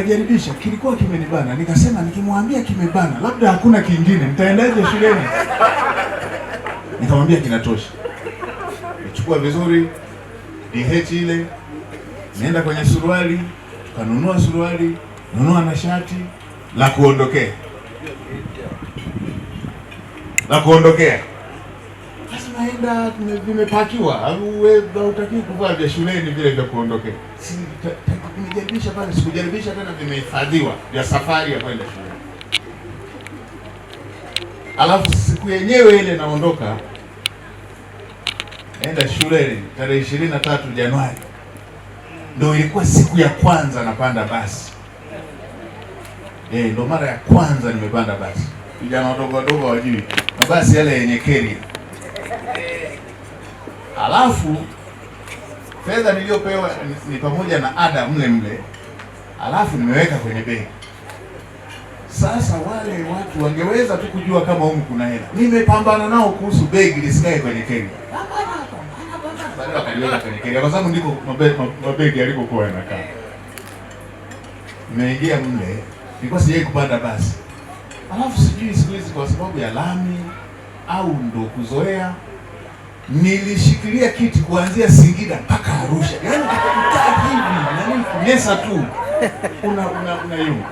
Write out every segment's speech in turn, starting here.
nikajaribisha, kilikuwa kimenibana. Nikasema nikimwambia kimebana, labda hakuna kingine, nitaendaje shuleni? Nikamwambia kinatosha. Nichukua vizuri DH ile, nienda kwenye suruali, kanunua suruali, nunua na shati la kuondokea. Sasa naenda vimepakiwa, au wewe hutaki kuvaa vya shuleni vile vya kuondokea. Nimejaribisha pale, sikujaribisha tena, vimehifadhiwa vya safari ya kwenda shule. Alafu siku yenyewe ile naondoka, naenda shuleni tarehe 23 Januari. Ndio ilikuwa siku ya kwanza napanda basi. Ndio mara ya kwanza nimepanda basi. Vijana wadogo wajui mabasi yale yenye carrier. Alafu fedha niliyopewa ni pamoja na ada mle, alafu nimeweka kwenye begi. Sasa wale watu wangeweza tu kujua kama humu kuna hela. Nimepambana nao kuhusu begi lisikae kwenye carrier. Baadaye wakaliweka kwenye carrier kwa sababu ndiko mabegi yalikokuwa yanakaa. Nimeingia mle, nilikuwa sijai kupanda basi. Alafu sijui siku hizi kwa sababu ya lami au ndo kuzoea, nilishikilia kiti kuanzia Singida mpaka Arusha. Yaani kukaa hivi, nani kunesa tu. Una yungu.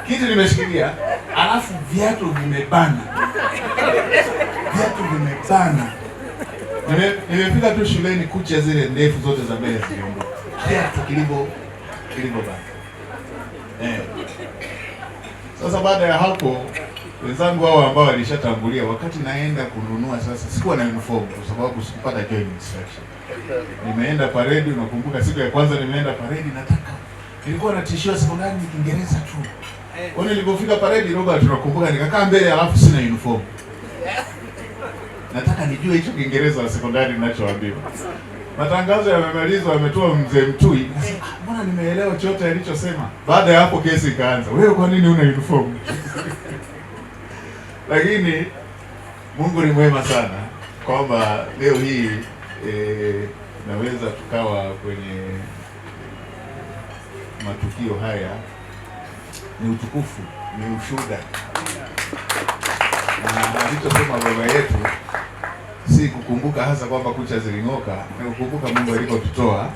Kiti nimeshikilia, alafu viatu vimebana. Nimefika tu shuleni, kucha zile ndefu zote za mbele ziliondoka. Kiatu kilibobana. Sasa baada ya hapo wenzangu hao ambao walishatangulia, wakati naenda kununua sasa, sikuwa na uniform kwa sababu sikupata joint instruction. Nimeenda parade, unakumbuka siku ya kwanza nimeenda parade, nilikuwa natishiwa sekondari ni Kiingereza tu. Kwa hiyo nilipofika parade, Robert tunakumbuka, nikakaa mbele alafu sina uniform. Nataka nijue hicho Kiingereza wa sekondari ninachoambiwa. Matangazo yamemalizwa, ametoa mzee Mtui. Mbona nimeelewa chote alichosema. Baada ya hapo kesi ikaanza. Wewe kwa nini una uniform? Lakini Mungu ni mwema sana kwamba leo hii naweza tukawa kwenye matukio haya. Ni utukufu, ni ushuhuda. Na alichosema baba yetu si kukumbuka hasa kwamba kucha ziling'oka, ni kukumbuka Mungu alikotutoa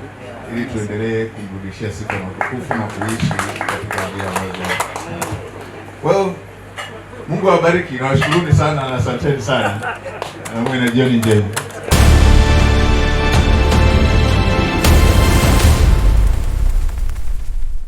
ili tuendelee kumrudishia sifa na utukufu na kuishi katika hali ya Mungu. Kwa hiyo Mungu awabariki na washukuruni sana na asanteni sana. Na mwe na jioni njema.